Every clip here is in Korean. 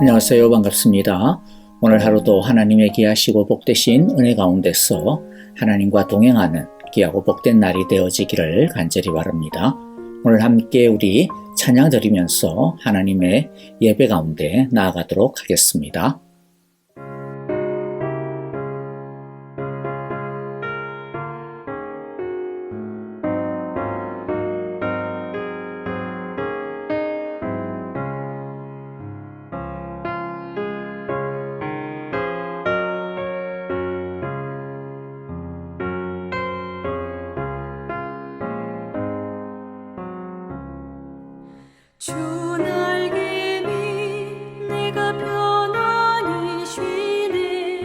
안녕하세요. 반갑습니다. 오늘 하루도 하나님의 귀하시고 복되신 은혜 가운데서 하나님과 동행하는 귀하고 복된 날이 되어지기를 간절히 바랍니다. 오늘 함께 우리 찬양 드리면서 하나님의 예배 가운데 나아가도록 하겠습니다. 주 날개미 내가 편안히 쉬네.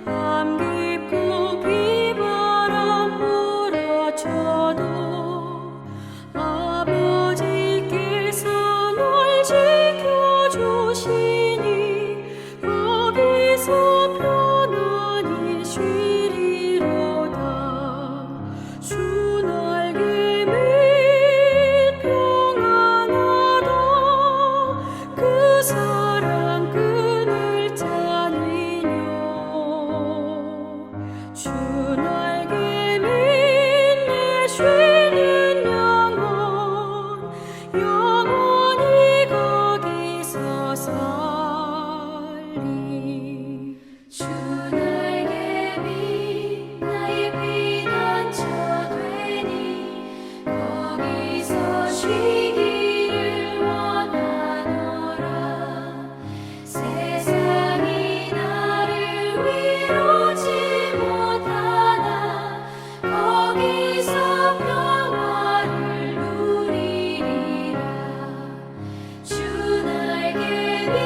밤 깊고 비바람 몰아쳐도 아버지께서 널 지켜주시니 거기서 편안히 쉬리로다. 주 날개미 사랑 끈을 짜니뇨. 주 날개미 내 쉬는 영혼 영원히 거기서 살리. 주 날개미 나의 피난처 되니 거기서 쉬기를 원하노라. 세상이 나를 위로치 못하나 거기서 평화를 누리리라. 주 날개미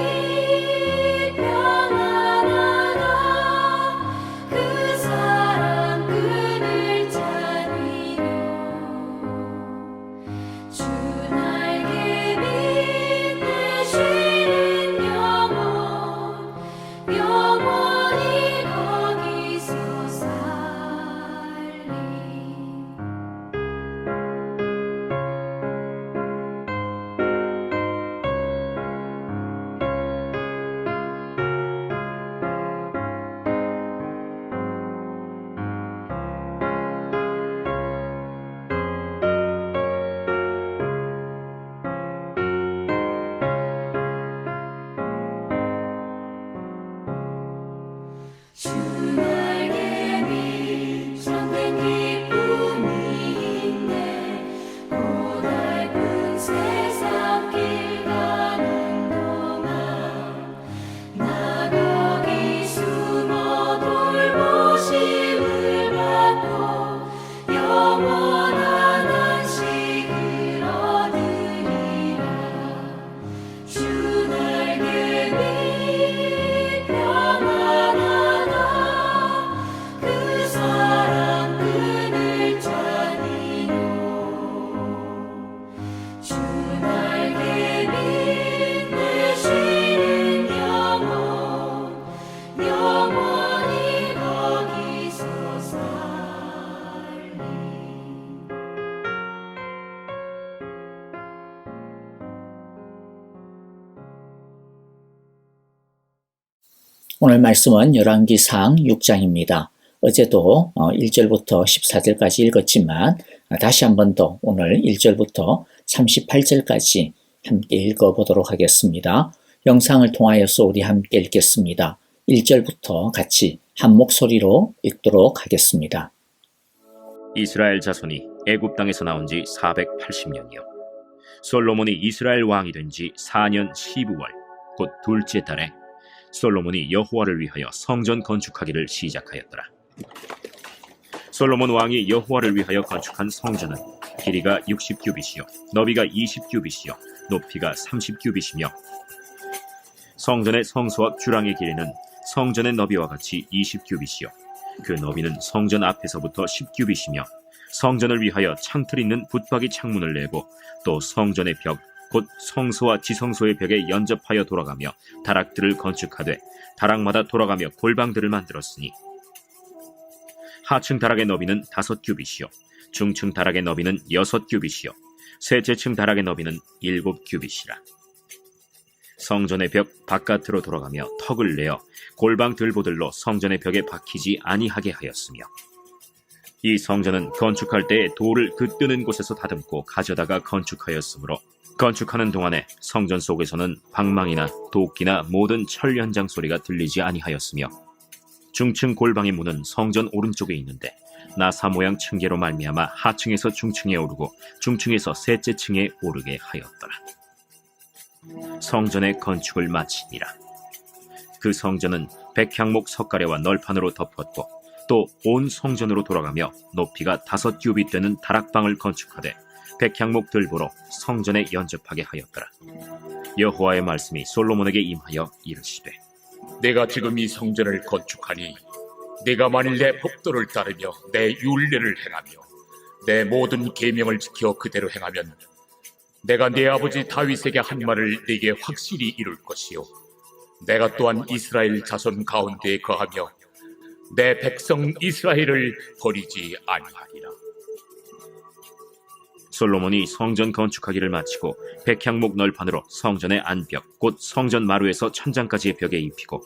평안하다. 그 사랑 끈을 짜니뇨. 주 날개미 내 쉬는 영혼이 거기서 살리. 주 날개미 참된 기쁨이 있네. 고달픈 세상 길 가는 동안 나 거기 숨어 돌보심을 받고 영원한 안식을 얻으리라. 주 날개미 평안하다. 그 사랑 끈을 짜니뇨. 주 날개미 내 쉬는 영혼 영원히 거기서 살리. 오늘 말씀은 열왕기상 6장입니다. 어제도 1절부터 14절까지 읽었지만 다시 한 번 더 오늘 1절부터 38절까지 함께 읽어보도록 하겠습니다. 영상을 통하여서 우리 함께 읽겠습니다. 1절부터 같이 한 목소리로 읽도록 하겠습니다. 이스라엘 자손이 애굽 땅에서 나온 지 480년이요. 솔로몬이 이스라엘 왕이 된 지 4년 12월 곧 둘째 달에 솔로몬이 여호와를 위하여 성전 건축하기를 시작하였더라. 솔로몬 왕이 여호와를 위하여 건축한 성전은 길이가 60규빗이요 너비가 20규빗이요 높이가 30규빗이며 성전의 성소와 주랑의 길이는 성전의 너비와 같이 20규빗이요 그 너비는 성전 앞에서부터 10규빗이며 성전을 위하여 창틀 있는 붙박이 창문을 내고 또 성전의 벽 곧 성소와 지성소의 벽에 연접하여 돌아가며 다락들을 건축하되 다락마다 돌아가며 골방들을 만들었으니 하층 다락의 너비는 5규빗이요 중층 다락의 너비는 6규빗이요 셋째 층 다락의 너비는 7규빗이라. 성전의 벽 바깥으로 돌아가며 턱을 내어 골방 들보들로 성전의 벽에 박히지 아니하게 하였으며, 이 성전은 건축할 때에 돌을 그 뜨는 곳에서 다듬고 가져다가 건축하였으므로 건축하는 동안에 성전 속에서는 방망이나 도끼나 모든 철 연장 소리가 들리지 아니하였으며, 중층 골방의 문은 성전 오른쪽에 있는데 나사 모양 층계로 말미암아 하층에서 중층에 오르고 중층에서 셋째 층에 오르게 하였더라. 성전의 건축을 마치니라. 그 성전은 백향목 석가래와 널판으로 덮었고, 또 온 성전으로 돌아가며 높이가 5규빗 되는 다락방을 건축하되 백향목 들보로 성전에 연접하게 하였더라. 여호와의 말씀이 솔로몬에게 임하여 이르시되, 내가 지금 이 성전을 건축하니 내가 만일 내 법도를 따르며 내 율례를 행하며 내 모든 계명을 지켜 그대로 행하면 내가 내 아버지 다윗에게 한 말을 네게 확실히 이룰 것이요, 내가 또한 이스라엘 자손 가운데에 거하며 내 백성 이스라엘을 버리지 아니하리라. 솔로몬이 성전 건축하기를 마치고 백향목 널판으로 성전의 안벽 곧 성전 마루에서 천장까지의 벽에 입히고,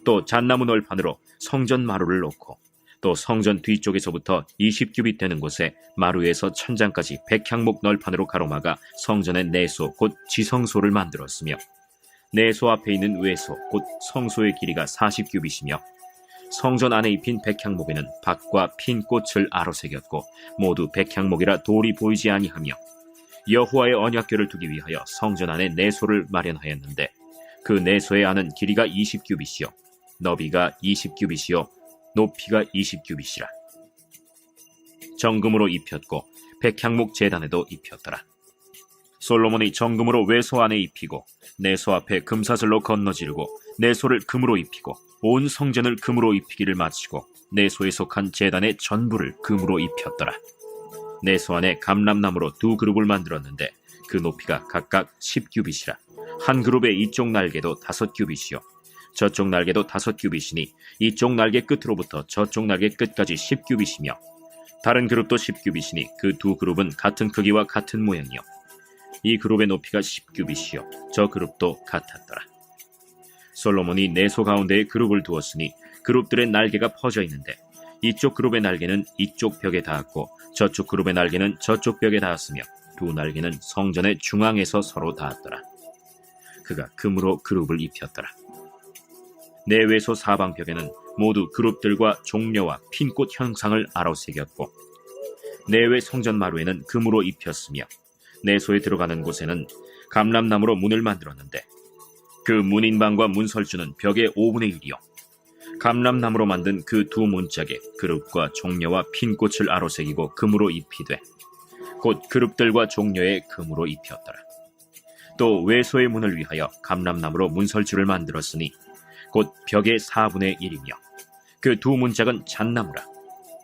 또 잣나무 널판으로 성전 마루를 놓고, 또 성전 뒤쪽에서부터 20규빗 되는 곳에 마루에서 천장까지 백향목 널판으로 가로막아 성전의 내소 곧 지성소를 만들었으며, 내소 앞에 있는 외소 곧 성소의 길이가 40규빗이며, 성전 안에 입힌 백향목에는 박과 핀 꽃을 아로새겼고 모두 백향목이라 돌이 보이지 아니하며, 여호와의 언약궤를 두기 위하여 성전 안에 내소를 마련하였는데, 그 내소의 안은 길이가 20규빗이요 너비가 20규빗이요 높이가 20규빗이라. 정금으로 입혔고 백향목 제단에도 입혔더라. 솔로몬이 정금으로 외소 안에 입히고 내소 앞에 금사슬로 건너지르고 내소를 금으로 입히고 온 성전을 금으로 입히기를 마치고 내소에 속한 제단의 전부를 금으로 입혔더라. 내소 안에 감람나무로 2그룹을 만들었는데 그 높이가 각각 10규빗이라. 한 그룹의 이쪽 날개도 5규빗이요 저쪽 날개도 5규빗이니 이쪽 날개 끝으로부터 저쪽 날개 끝까지 10규빗이며, 다른 그룹도 10규빗이니 그 2그룹은 같은 크기와 같은 모양이요 이 그룹의 높이가 10규빗이요 저 그룹도 같았더라. 솔로몬이 내소 가운데에 그룹을 두었으니 그룹들의 날개가 퍼져 있는데, 이쪽 그룹의 날개는 이쪽 벽에 닿았고 저쪽 그룹의 날개는 저쪽 벽에 닿았으며, 두 날개는 성전의 중앙에서 서로 닿았더라. 그가 금으로 그룹을 입혔더라. 내외소 사방벽에는 모두 그룹들과 종려와 핀꽃 형상을 아로새겼고, 내외 성전 마루에는 금으로 입혔으며, 내소에 들어가는 곳에는 감람나무로 문을 만들었는데 그 문인방과 문설주는 벽의 5분의 1이요 감람나무로 만든 그 두 문짝에 그룹과 종려와 핀꽃을 아로새기고 금으로 입히되 곧 그룹들과 종려에 금으로 입혔더라. 또 외소의 문을 위하여 감람나무로 문설주를 만들었으니 곧 벽의 4분의 1이며 그 두 문짝은 잣나무라.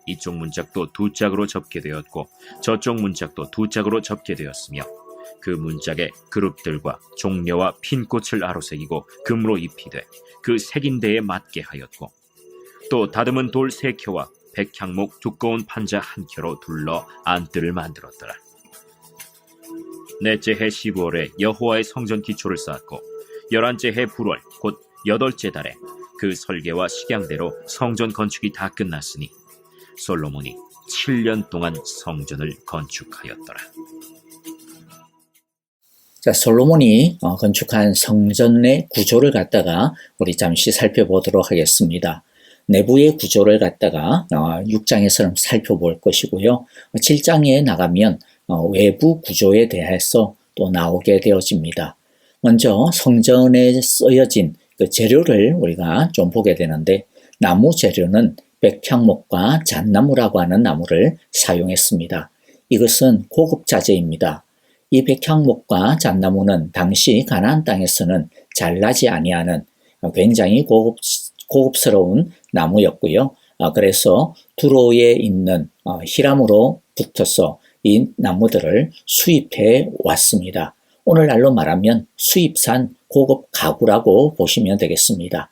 이쪽 문짝도 2짝으로 접게 되었고 저쪽 문짝도 2짝으로 접게 되었으며, 그 문짝에 그룹들과 종려와 핀꽃을 아로새기고 금으로 입히되 그 새긴 데에 맞게 하였고, 또 다듬은 돌 3켜와 백향목 두꺼운 판자 1켜로 둘러 안뜰을 만들었더라. 넷째 해 15월에 여호와의 성전 기초를 쌓았고 11째 해 불월 곧 8째 달에 그 설계와 식양대로 성전 건축이 다 끝났으니 솔로몬이 7년 동안 성전을 건축하였더라. 자, 솔로몬이 건축한 성전의 구조를 갖다가 우리 잠시 살펴보도록 하겠습니다. 내부의 구조를 갖다가 6장에서는 살펴볼 것이고요. 7장에 나가면 외부 구조에 대해서 또 나오게 되어집니다. 먼저 성전에 쓰여진 그 재료를 우리가 좀 보게 되는데, 나무 재료는 백향목과 잣나무라고 하는 나무를 사용했습니다. 이것은 고급 자재입니다. 이 백향목과 잣나무는 당시 가나안 땅에서는 잘 나지 아니하는 굉장히 고급스러운 나무였고요. 그래서 두로에 있는 히람으로 붙어서 이 나무들을 수입해 왔습니다. 오늘날로 말하면 수입산 고급 가구라고 보시면 되겠습니다.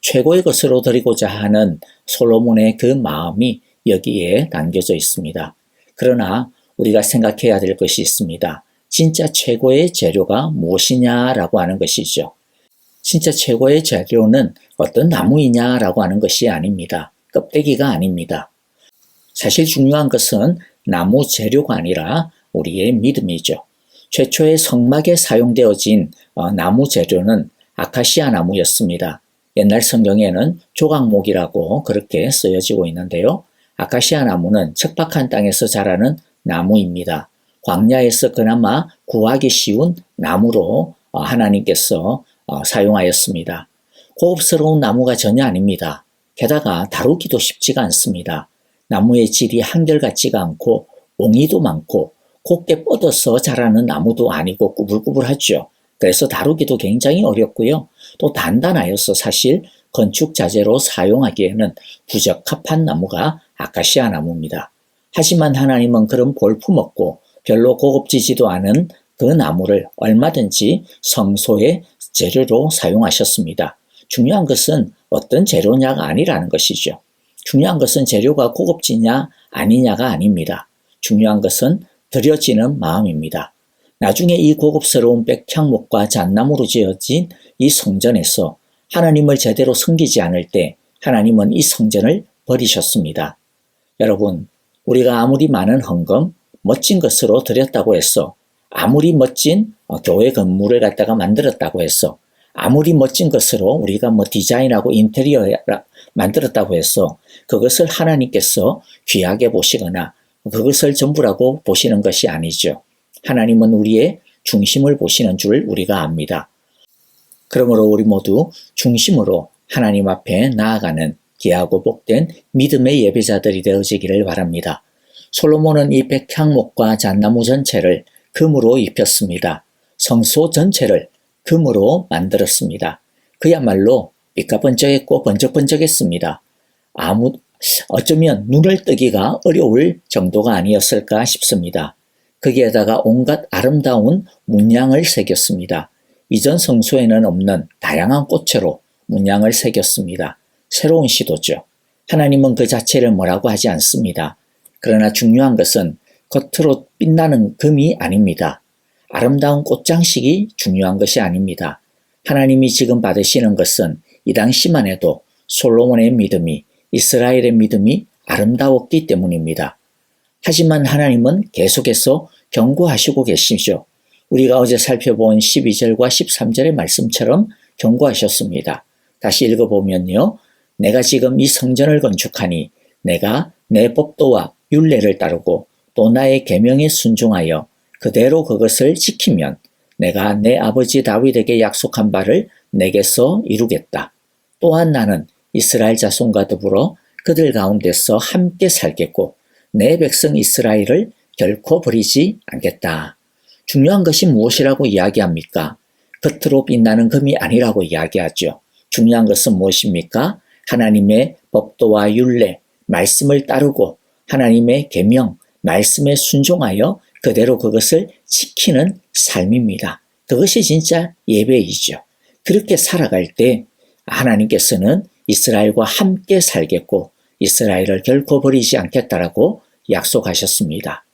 최고의 것으로 드리고자 하는 솔로몬의 그 마음이 여기에 담겨져 있습니다. 그러나 우리가 생각해야 될 것이 있습니다. 진짜 최고의 재료가 무엇이냐라고 하는 것이죠. 진짜 최고의 재료는 어떤 나무이냐라고 하는 것이 아닙니다. 껍데기가 아닙니다. 사실 중요한 것은 나무 재료가 아니라 우리의 믿음이죠. 최초의 성막에 사용되어진 나무 재료는 아카시아 나무였습니다. 옛날 성경에는 조각목이라고 그렇게 쓰여지고 있는데요. 아카시아 나무는 척박한 땅에서 자라는 나무입니다. 광야에서 그나마 구하기 쉬운 나무로 하나님께서 사용하였습니다. 고급스러운 나무가 전혀 아닙니다. 게다가 다루기도 쉽지가 않습니다. 나무의 질이 한결같지가 않고 옹이도 많고 곱게 뻗어서 자라는 나무도 아니고 꾸불꾸불하죠. 그래서 다루기도 굉장히 어렵고요. 또 단단하여서 사실 건축 자재로 사용하기에는 부적합한 나무가 아카시아 나무입니다. 하지만 하나님은 그런 볼품없고 별로 고급지지도 않은 그 나무를 얼마든지 성소의 재료로 사용하셨습니다. 중요한 것은 어떤 재료냐가 아니라는 것이죠. 중요한 것은 재료가 고급지냐 아니냐가 아닙니다. 중요한 것은 드려지는 마음입니다. 나중에 이 고급스러운 백향목과 잣나무로 지어진 이 성전에서 하나님을 제대로 섬기지 않을 때 하나님은 이 성전을 버리셨습니다. 여러분, 우리가 아무리 많은 헌금, 멋진 것으로 드렸다고 해서, 아무리 멋진 교회 건물을 갖다가 만들었다고 해서, 아무리 멋진 것으로 우리가 디자인하고 인테리어 만들었다고 해서 그것을 하나님께서 귀하게 보시거나 그것을 전부라고 보시는 것이 아니죠. 하나님은 우리의 중심을 보시는 줄 우리가 압니다. 그러므로 우리 모두 중심으로 하나님 앞에 나아가는 귀하고 복된 믿음의 예배자들이 되어지기를 바랍니다. 솔로몬은 이 백향목과 잣나무 전체를 금으로 입혔습니다. 성소 전체를 금으로 만들었습니다. 그야말로 삐까번쩍했고 번쩍번쩍했습니다. 어쩌면 눈을 뜨기가 어려울 정도가 아니었을까 싶습니다. 거기에다가 온갖 아름다운 문양을 새겼습니다. 이전 성소에는 없는 다양한 꽃으로 문양을 새겼습니다. 새로운 시도죠. 하나님은 그 자체를 뭐라고 하지 않습니다. 그러나 중요한 것은 겉으로 빛나는 금이 아닙니다. 아름다운 꽃장식이 중요한 것이 아닙니다. 하나님이 지금 받으시는 것은 이 당시만 해도 솔로몬의 믿음이, 이스라엘의 믿음이 아름다웠기 때문입니다. 하지만 하나님은 계속해서 경고하시고 계시죠. 우리가 어제 살펴본 12절과 13절의 말씀처럼 경고하셨습니다. 다시 읽어보면요. 내가 지금 이 성전을 건축하니 내가 내 법도와 율례를 따르고 또 나의 계명에 순종하여 그대로 그것을 지키면 내가 내 아버지 다윗에게 약속한 바를 내게서 이루겠다. 또한 나는 이스라엘 자손과 더불어 그들 가운데서 함께 살겠고 내 백성 이스라엘을 결코 버리지 않겠다. 중요한 것이 무엇이라고 이야기합니까? 겉으로 빛나는 금이 아니라고 이야기하죠. 중요한 것은 무엇입니까? 하나님의 법도와 율례, 말씀을 따르고 하나님의 계명, 말씀에 순종하여 그대로 그것을 지키는 삶입니다. 그것이 진짜 예배이죠. 그렇게 살아갈 때 하나님께서는 이스라엘과 함께 살겠고 이스라엘을 결코 버리지 않겠다라고 약속하셨습니다.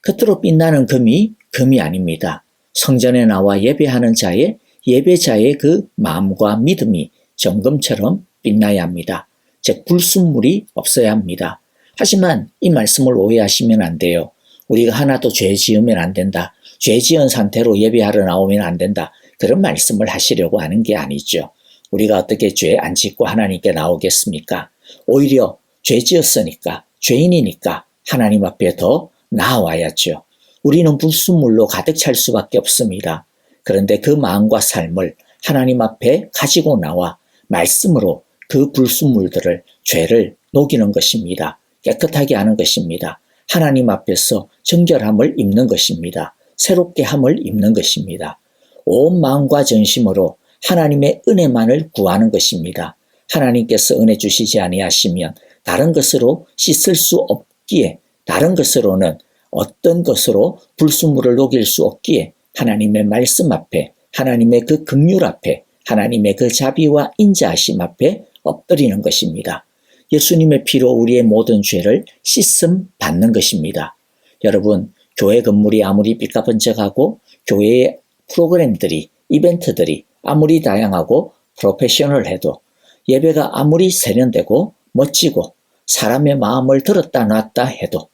겉으로 빛나는 금이 아닙니다. 성전에 나와 예배하는 자의 예배자의 그 마음과 믿음이 정금처럼 빛나야 합니다. 즉 불순물이 없어야 합니다. 하지만 이 말씀을 오해하시면 안 돼요. 우리가 하나도 죄 지으면 안 된다. 죄 지은 상태로 예배하러 나오면 안 된다. 그런 말씀을 하시려고 하는 게 아니죠. 우리가 어떻게 죄 안 짓고 하나님께 나오겠습니까? 오히려 죄 지었으니까, 죄인이니까 하나님 앞에 더 나아와야죠. 우리는 불순물로 가득 찰 수밖에 없습니다. 그런데 그 마음과 삶을 하나님 앞에 가지고 나와 말씀으로 그 불순물들을, 죄를 녹이는 것입니다. 깨끗하게 하는 것입니다. 하나님 앞에서 정결함을 입는 것입니다. 새롭게 함을 입는 것입니다. 온 마음과 전심으로 하나님의 은혜만을 구하는 것입니다. 하나님께서 은혜 주시지 아니하시면 다른 것으로 씻을 수 없기에, 다른 것으로는 어떤 것으로 불순물을 녹일 수 없기에 하나님의 말씀 앞에, 하나님의 그 긍휼 앞에, 하나님의 그 자비와 인자하심 앞에 엎드리는 것입니다. 예수님의 피로 우리의 모든 죄를 씻음 받는 것입니다. 여러분, 교회 건물이 아무리 삐까번쩍하고 교회의 프로그램들이, 이벤트들이 아무리 다양하고 프로페셔널해도, 예배가 아무리 세련되고 멋지고 사람의 마음을 들었다 놨다 해도,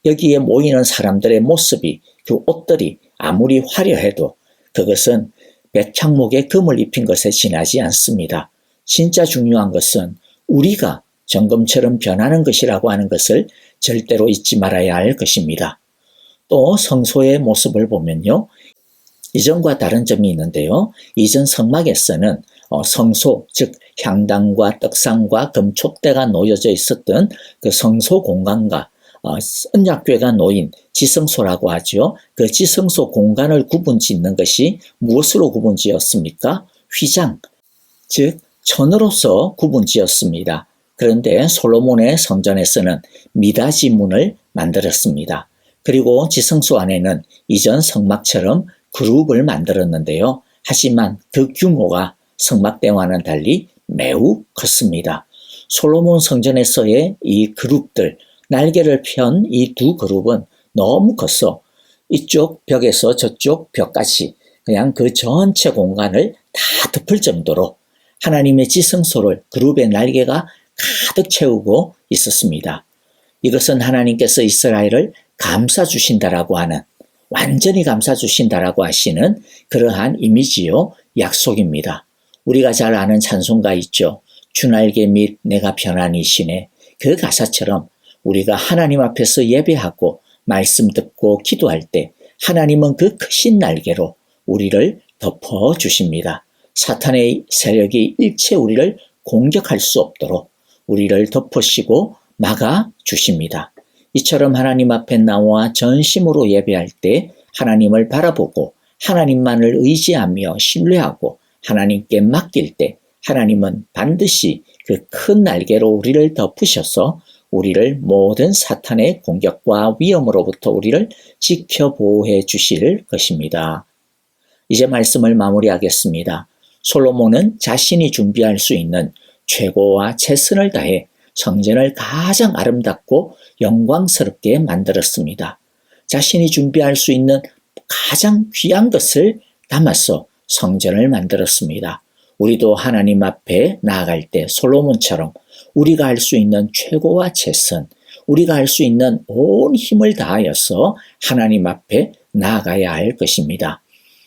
여기에 모이는 사람들의 모습이, 그 옷들이 아무리 화려해도 그것은 백향목에 금을 입힌 것에 지나지 않습니다. 진짜 중요한 것은 우리가 점검처럼 변하는 것이라고 하는 것을 절대로 잊지 말아야 할 것입니다. 또 성소의 모습을 보면요, 이전과 다른 점이 있는데요. 이전 성막에서는 성소, 즉 향단과 떡상과 금촉대가 놓여져 있었던 그 성소 공간과 언약궤가 놓인 지성소라고 하죠. 그 지성소 공간을 구분짓는 것이 무엇으로 구분지었습니까? 휘장, 즉 천으로서 구분지었습니다. 그런데 솔로몬의 성전에서는 미닫이 문을 만들었습니다. 그리고 지성소 안에는 이전 성막처럼 그룹을 만들었는데요. 하지만 그 규모가 성막 때와는 달리 매우 컸습니다. 솔로몬 성전에서의 이 그룹들, 날개를 편 이 두 그룹은 너무 커서 이쪽 벽에서 저쪽 벽까지 그냥 그 전체 공간을 다 덮을 정도로 하나님의 지성소를 그룹의 날개가 가득 채우고 있었습니다. 이것은 하나님께서 이스라엘을 감싸주신다라고 하는, 완전히 감싸주신다라고 하시는 그러한 이미지요, 약속입니다. 우리가 잘 아는 찬송가 있죠. 주날개 및 내가 편안히시네. 그 가사처럼 우리가 하나님 앞에서 예배하고 말씀 듣고 기도할 때 하나님은 그 크신 날개로 우리를 덮어주십니다. 사탄의 세력이 일체 우리를 공격할 수 없도록 우리를 덮으시고 막아주십니다. 이처럼 하나님 앞에 나와 전심으로 예배할 때 하나님을 바라보고 하나님만을 의지하며 신뢰하고 하나님께 맡길 때 하나님은 반드시 그 큰 날개로 우리를 덮으셔서 우리를 모든 사탄의 공격과 위험으로부터 우리를 지켜 보호해 주실 것입니다. 이제 말씀을 마무리하겠습니다. 솔로몬은 자신이 준비할 수 있는 최고와 최선을 다해 성전을 가장 아름답고 영광스럽게 만들었습니다. 자신이 준비할 수 있는 가장 귀한 것을 담아서 성전을 만들었습니다. 우리도 하나님 앞에 나아갈 때 솔로몬처럼 우리가 할 수 있는 최고와 최선, 우리가 할 수 있는 온 힘을 다하여서 하나님 앞에 나아가야 할 것입니다.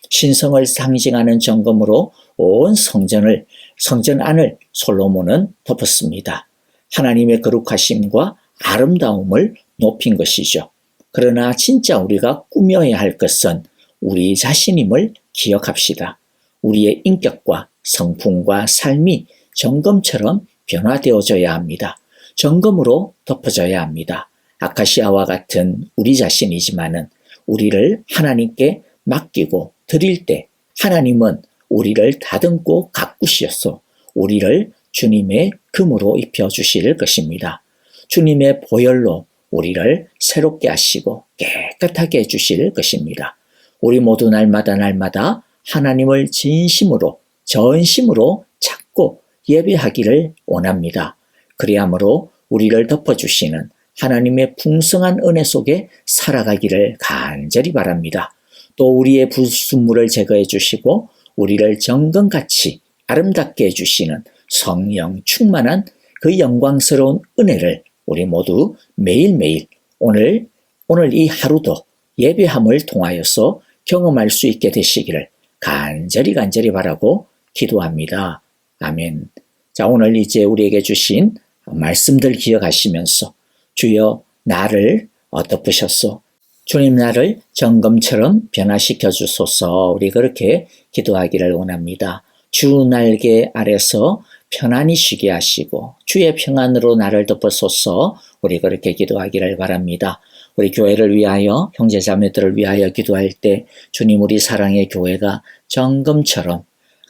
신성을 상징하는 정금으로 온 성전 안을 솔로몬은 덮었습니다. 하나님의 거룩하심과 아름다움을 높인 것이죠. 그러나 진짜 우리가 꾸며야 할 것은 우리 자신임을 기억합시다. 우리의 인격과 성품과 삶이 점검처럼 변화되어져야 합니다. 점검으로 덮어져야 합니다. 아카시아와 같은 우리 자신이지만은 우리를 하나님께 맡기고 드릴 때 하나님은 우리를 다듬고 가꾸시어서 우리를 주님의 금으로 입혀주실 것입니다. 주님의 보혈로 우리를 새롭게 하시고 깨끗하게 해주실 것입니다. 우리 모두 날마다 하나님을 진심으로 전심으로 찾고 예배하기를 원합니다. 그리함으로 우리를 덮어주시는 하나님의 풍성한 은혜 속에 살아가기를 간절히 바랍니다. 또 우리의 불순물을 제거해 주시고 우리를 정금같이 아름답게 해주시는 성령 충만한 그 영광스러운 은혜를 우리 모두 매일매일 오늘 이 하루도 예배함을 통하여서 경험할 수 있게 되시기를 간절히 바라고 기도합니다. 아멘. 자, 오늘 이제 우리에게 주신 말씀들 기억하시면서 주여 나를 덮으셨소. 주님 나를 정금처럼 변화시켜 주소서. 우리 그렇게 기도하기를 원합니다. 주 날개 아래서 편안히 쉬게 하시고 주의 평안으로 나를 덮으소서. 우리 그렇게 기도하기를 바랍니다. 우리 교회를 위하여 형제자매들을 위하여 기도할 때 주님 우리 사랑의 교회가 정금처럼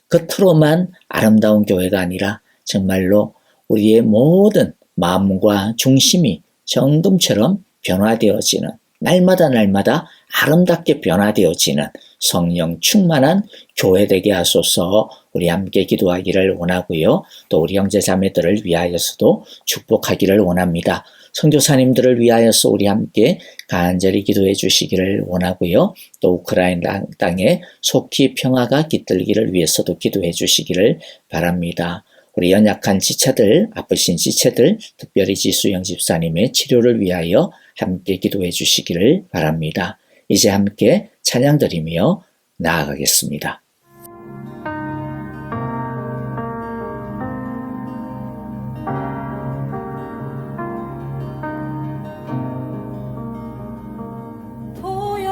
겉으로만 아름다운 교회가 아니라 정말로 우리의 모든 마음과 중심이 정금처럼 변화되어지는 날마다 아름답게 변화되어지는 성령 충만한 교회 되게 하소서. 우리 함께 기도하기를 원하고요. 또 우리 형제 자매들을 위하여서도 축복하기를 원합니다. 선교사님들을 위하여서 우리 함께 간절히 기도해 주시기를 원하고요. 또 우크라이나 땅에 속히 평화가 깃들기를 위해서도 기도해 주시기를 바랍니다. 우리 연약한 지체들, 아프신 지체들, 특별히 지수영 집사님의 치료를 위하여 함께 기도해 주시기를 바랍니다. 이제 함께 찬양 드리며 나아가겠습니다.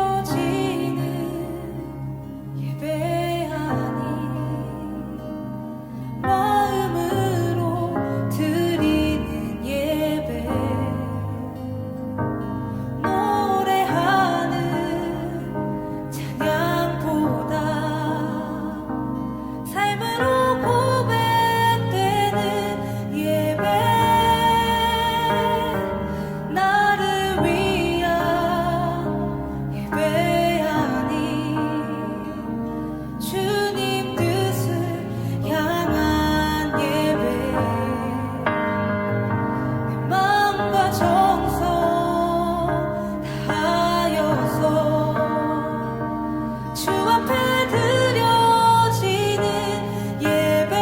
보여지는 예배 아니 마음으로 드리는 예배 노래하는 찬양보다 삶으로 고백되는 예배 나를 위한 예배하니 주님 뜻을 향한 예배 내 마음과 정성 다하여서 주 앞에 드려지는 예배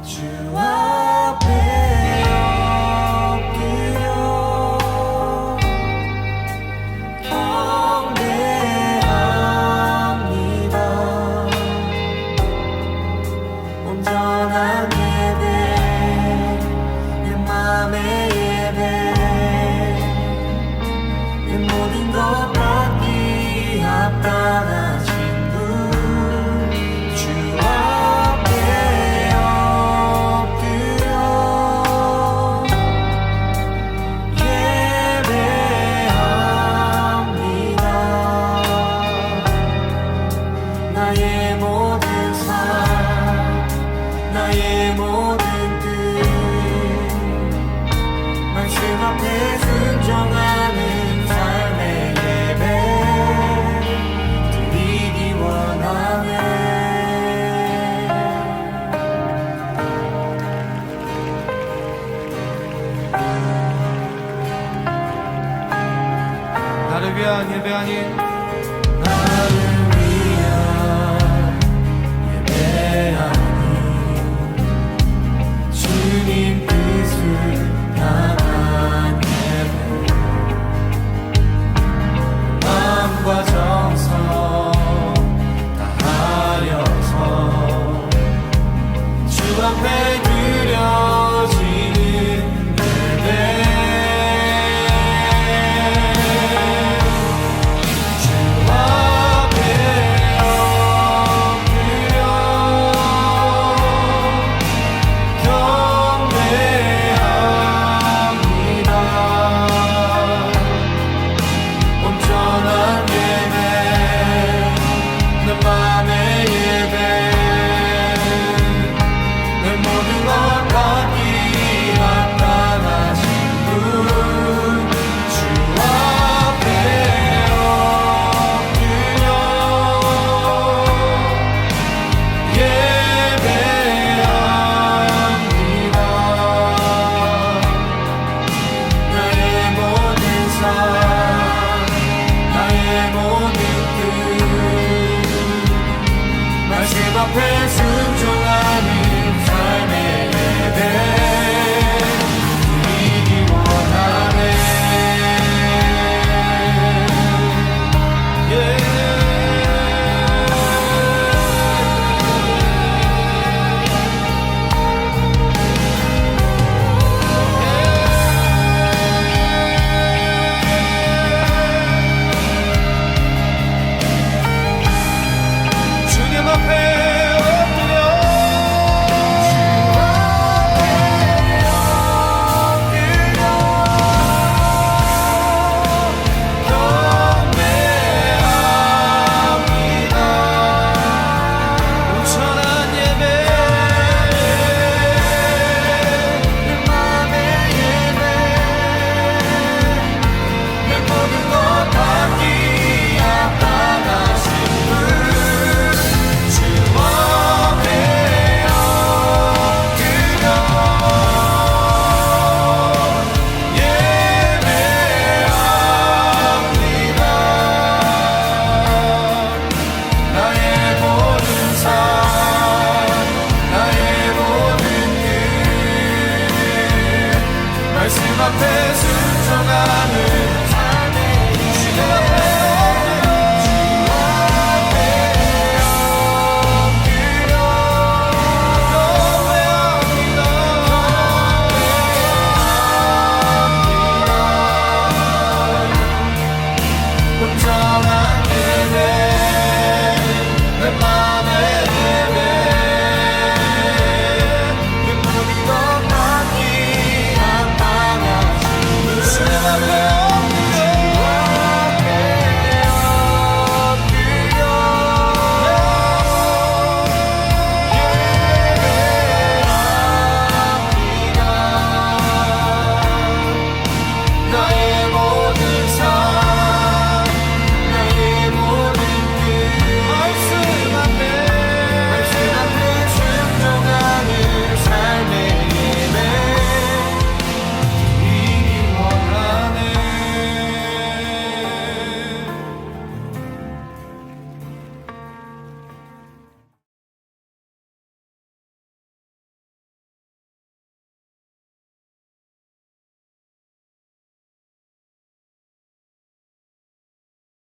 주 앞에 엎드려 경배합니다. 온전한 예배 내 맘의 예배 내 모든 것 받기 합당하신 분 주 앞에 엎드려 예배합니다. 나의 모든 삶 나의 모든 뜻 말씀 앞에 순종하는 삶의 예배 드리기 원하네. 나를 위한 예배 아닌 나를 위한 예배하니 주님 뜻을 향한 예배 마음과 정성 다하여서 주 앞에